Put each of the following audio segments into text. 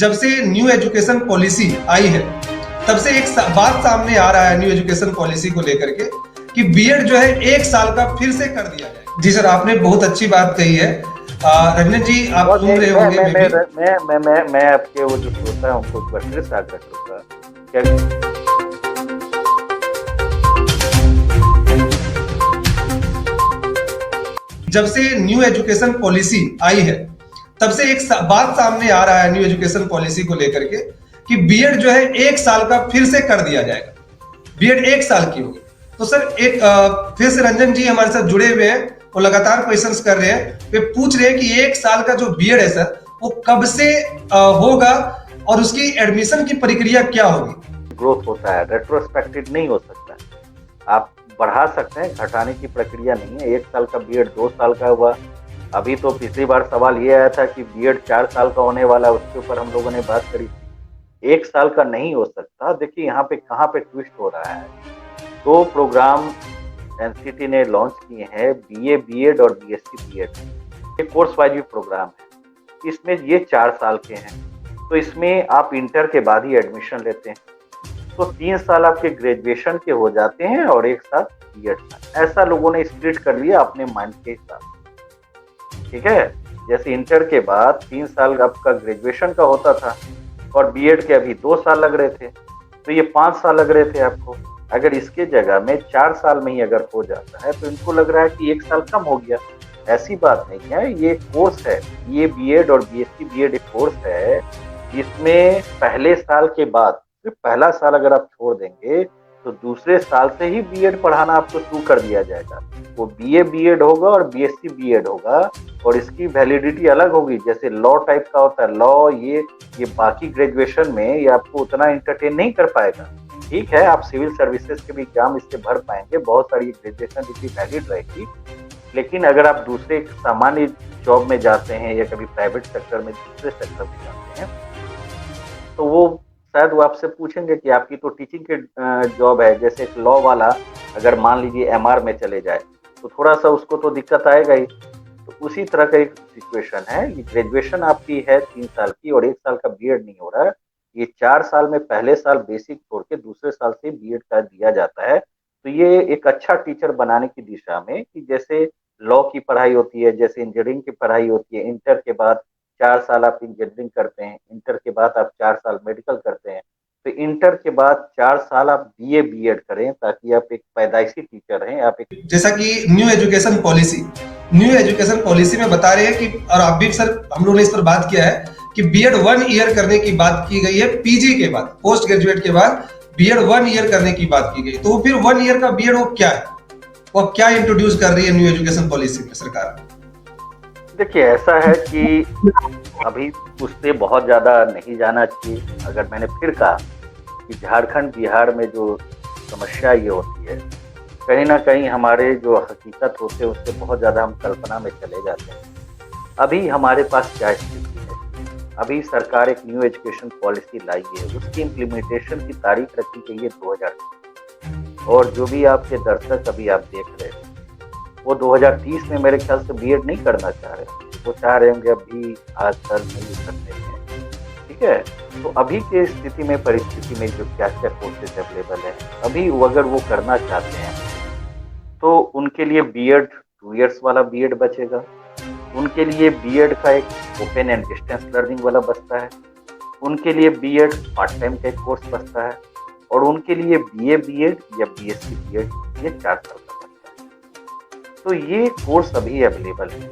जब से new education policy आई है तब से एक बात सामने आ रहा है न्यू एजुकेशन पॉलिसी को लेकर के कि बीएड जो है 1 साल का फिर से कर दिया जाए। जी सर, आपने बहुत अच्छी बात कही है। रंजन जी, आप सुन रहे होंगे। मैं आपके वो जो श्रोता है उनको फिर से आग्रह करूंगा क्या जब से न्यू एजुकेशन पॉलिसी आई है तब से एक बात सामने आ रहा है न्यू एजुकेशन पॉलिसी को लेकर के कि बीएड जो है 1 साल का फिर से कर दिया जाएगा। बीएड 1 साल की होगी। तो सर एक फिर से रंजन जी हमारे साथ जुड़े हुए हैं, वो लगातार क्वेश्चंस कर रहे हैं, वे पूछ रहे हैं कि 1 साल का जो बीएड है सर वो कब से होगा और उसकी एडमिशन की प्रक्रिया क्या होगी। ग्रोथ होता है, रेट्रोस्पेक्टिव नहीं हो सकता। आप बढ़ा सकते हैं, घटाने की प्रक्रिया नहीं है। 1 साल का बीएड 2 साल का हुआ। अभी तो पिछली बार सवाल ये आया था कि बीएड 4 साल का होने वाला है, उसके ऊपर हम लोगों ने बात करी। 1 साल का नहीं हो सकता। देखिए यहाँ पे कहाँ पे ट्विस्ट हो रहा है। 2 प्रोग्राम एनसीटी ने लॉन्च किए हैं, बीए बीएड और बीएससी बीएड। ये कोर्स वाइज भी प्रोग्राम है। इसमें ये 4 साल के हैं, तो इसमें आप इंटर के बाद ही एडमिशन लेते हैं, तो 3 साल आपके ग्रेजुएशन के हो जाते हैं और 1 साल बीएड का। ऐसा लोगों ने स्प्लिट कर लिया अपने माइंड के हिसाब। ठीक है, जैसे इंटर के बाद 3 साल आपका ग्रेजुएशन का होता था और बीएड के अभी 2 साल लग रहे थे, तो ये 5 साल लग रहे थे आपको। अगर इसके जगह में 4 साल में ही अगर हो जाता है तो इनको लग रहा है कि 1 साल कम हो गया। ऐसी बात नहीं है, ये कोर्स है। ये बीएड और बीएससी बीएड एक कोर्स है, जिसमें पहले साल के बाद सिर्फ पहला साल अगर आप छोड़ देंगे तो दूसरे साल से ही बीएड पढ़ाना आपको शुरू कर दिया जाएगा। वो बीए बीएड होगा और बीएससी बीएड होगा, और इसकी वैलिडिटी अलग होगी। जैसे लॉ टाइप का होता है, लॉ ये बाकी ग्रेजुएशन में ये आपको उतना एंटरटेन नहीं कर पाएगा। ठीक है, आप सिविल सर्विसेज के भी एग्जाम इससे भर पाएंगे, बहुत सारी ग्रेजुएशन इसकी वैलिड रहेगी। लेकिन अगर आप दूसरे सामान्य जॉब में जाते हैं या कभी प्राइवेट सेक्टर में दूसरे सेक्टर में जाते हैं, तो वो शायद वो आपसे पूछेंगे कि आपकी तो टीचिंग के जॉब है। जैसे एक लॉ वाला अगर मान लीजिए एमआर में चले जाए तो थोड़ा सा उसको तो दिक्कत आएगा ही। तो उसी तरह का एक सिचुएशन है। ये ग्रेजुएशन आपकी है 3 साल की और 1 साल का बीएड नहीं हो रहा है। ये 4 साल में पहले साल बेसिक छोड़ के दूसरे साल से बीएड का दिया जाता है। तो ये एक अच्छा टीचर बनाने की दिशा में, कि जैसे लॉ की पढ़ाई होती है, जैसे इंजीनियरिंग की पढ़ाई होती है, इंटर के बाद 4 साल आप इंजीनियरिंग करते हैं, इंटर के बाद आप 4 साल मेडिकल करते हैं, तो इंटर के बाद 4 साल आप बीए बीएड करें, ताकि आप एक पैदाइशी टीचर रहें। आप एक, जैसा कि न्यू एजुकेशन पॉलिसी में बता रहे हैं कि, और आप भी सर हम लोगों ने इस पर बात किया है कि बीएड 1 ईयर करने की बात की गई है। पीजी के बाद, पोस्ट ग्रेजुएट के बाद बीएड 1 ईयर करने की बात की गई। तो फिर 1 ईयर का बीएड वो क्या है, वो क्या इंट्रोड्यूस कर रही है न्यू एजुकेशन पॉलिसी में सरकार। देखिए ऐसा है कि अभी उससे बहुत ज्यादा नहीं जाना चाहिए। अगर मैंने फिर कहा कि झारखंड बिहार में जो समस्या ये होती है, कहीं ना कहीं हमारे जो हकीकत होते हैं उससे बहुत ज्यादा हम कल्पना में चले जाते हैं। अभी हमारे पास क्या स्थिति है, अभी सरकार एक न्यू एजुकेशन पॉलिसी लाई है, उसकी इम्प्लीमेंटेशन की तारीख रखी गई है 2030, और जो भी आपके दर्शक अभी आप देख रहे हैं वो 2030 में मेरे ख्याल से बीएड नहीं करना चाह रहे, वो चाह रहे होंगे अभी आज कल नहीं करते हैं। ठीक है, तो अभी के स्थिति में, परिस्थिति में जो क्या क्या कोर्सेज अवेलेबल है, अभी अगर वो करना चाहते हैं तो उनके लिए बीएड 2 इयर्स वाला बीएड बचेगा, उनके लिए बीएड का एक ओपन एंड डिस्टेंस लर्निंग वाला बचता है, उनके लिए बीएड पार्ट टाइम का एक कोर्स बचता है, और उनके लिए बीए बीएड या बीएससी बीएड ये 4 साल का बचता है। तो ये कोर्स अभी अवेलेबल है।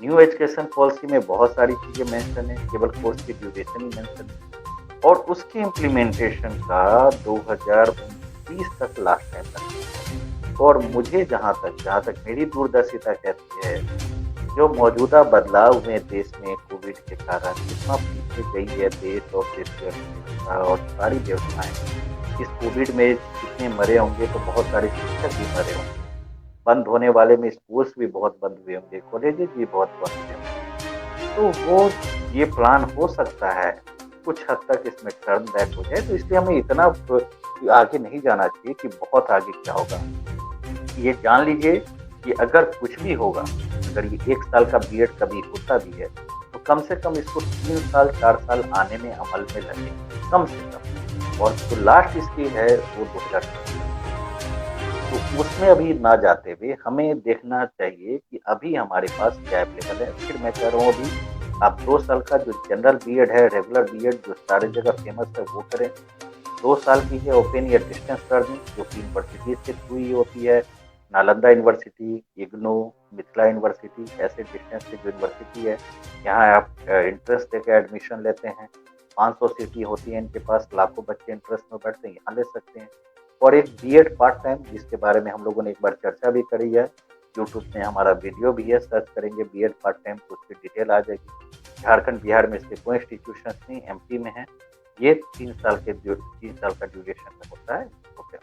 न्यू एजुकेशन पॉलिसी में बहुत सारी चीजें मेंशन है, केवल कोर्स की ड्यूरेशन ही मेंशन है, और उसके इम्प्लीमेंटेशन का 2029 तक लास्ट टाइम तक। और मुझे जहाँ तक मेरी दूरदर्शिता कहती है, जो मौजूदा बदलाव हुए देश में कोविड के कारण, कितना पीछे गई है देश और देश की अर्थव्यवस्था और सारी व्यवस्थाएं। इस कोविड में जितने मरे होंगे तो बहुत सारे शिक्षक भी मरे होंगे, बंद होने वाले में स्कूल्स भी बहुत बंद हुए होंगे, कॉलेजेस भी बहुत बंद हुए होंगे। तो वो ये प्लान हो सकता है कुछ हद तक इसमें टर्न बैक हो जाए। तो इसलिए हमें इतना आगे नहीं जाना चाहिए कि बहुत आगे क्या होगा। ये जान लीजिए कि अगर कुछ भी होगा, अगर ये 1 साल का बीएड कभी होता भी है, तो कम से कम इसको 3 साल 4 साल आने में अमल में लगे, कम से कम। और जो लास्ट स्टेज है वो 2027, तो उसमें अभी ना जाते हुए हमें देखना चाहिए कि अभी हमारे पास क्या अवेलेबल है। फिर मैं कह रहा हूँ अभी आप 2 साल का जो जनरल बीएड है, रेगुलर बीएड जो सारे जगह फेमस है वो करें। 2 साल की है ओपन या डिस्टेंस लर्निंग जो कि यूनिवर्सिटी के थ्रू ही होती है। नालंदा यूनिवर्सिटी, इग्नू, मिथिला यूनिवर्सिटी, ऐसे डिस्टेंस की जो यूनिवर्सिटी है, यहाँ आप इंट्रेंस देकर एडमिशन लेते हैं। 500 सीटी होती है इनके पास, लाखों बच्चे इंट्रेंस में बैठते हैं, यहाँ ले सकते हैं। और एक बीएड पार्ट टाइम जिसके बारे में हम लोगों ने एक बार चर्चा भी करी है, यूट्यूब में हमारा वीडियो भी है, सर्च करेंगे बीएड पार्ट टाइम तो उसकी डिटेल आ जाएगी। झारखंड बिहार में इसके कोई इंस्टीट्यूशन नहीं, एमपी में है। ये 3 साल का ड्यूरेशन में होता है। ओके,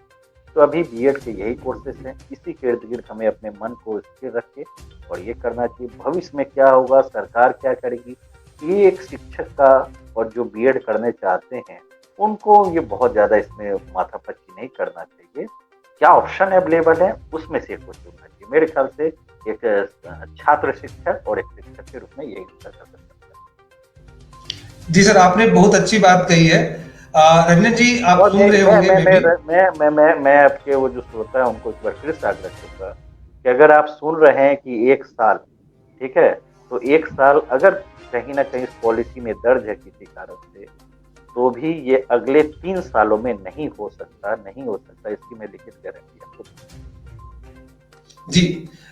तो अभी बीएड के यही कोर्सेस हैं। इसी के इर्द गिर्द हमें अपने मन को स्थिर रख के और ये करना चाहिए। भविष्य में क्या होगा, सरकार क्या करेगी, ये एक शिक्षक का और जो बीएड करने चाहते हैं उनको ये बहुत ज्यादा इसमें माथापच्ची नहीं करना चाहिए। क्या ऑप्शन अवेलेबल है उसमें से कुछ चुनना चाहिए। मेरे ख्याल से एक छात्र शिक्षक और एक शिक्षक के रूप में यही कर सकता है। जी सर, आपने बहुत अच्छी बात कही है। रंजन जी, आप सुन रहे होंगे। मैं आपके वो जो श्रोता है उनको एक बार फिर से आग्रह करूंगा कि अगर आप सुन रहे हैं कि 1 साल, ठीक है, तो 1 साल अगर कहीं ना कहीं इस पॉलिसी में दर्ज है किसी कारण से, तो भी ये अगले 3 सालों में नहीं हो सकता, इसकी मैं लिखित गारंटी आपको। जी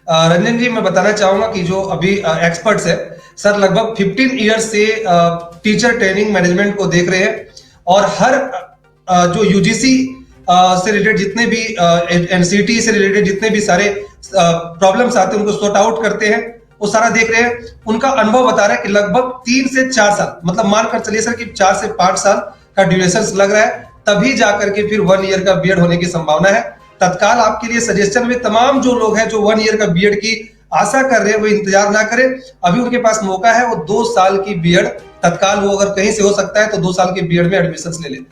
रंजन जी, मैं बताना चाहूंगा कि जो अभी एक्सपर्ट्स है सर, लगभग 15 ईयर्स से टीचर ट्रेनिंग मैनेजमेंट को देख रहे हैं और हर जो यूजीसी से रिलेटेड जितने भी एनसीटी से रिलेटेड जितने भी सारे प्रॉब्लम्स आते हैं उनको सॉर्ट आउट करते हैं, वो सारा देख रहे हैं। उनका अनुभव बता रहा है कि लगभग 3 से 4 साल, मतलब मानकर चलिए सर कि 4 से 5 साल का ड्यूरेशन लग रहा है, तभी जाकर के फिर 1 ईयर का बीएड होने की संभावना है। तत्काल आपके लिए सजेशन में तमाम जो लोग हैं जो 1 ईयर का बीएड की आशा कर रहे हैं वो इंतजार ना करें, अभी उनके पास मौका है। वो 2 साल की बीएड तत्काल, वो अगर कहीं से हो सकता है तो 2 साल के बीएड में एडमिशन ले लें।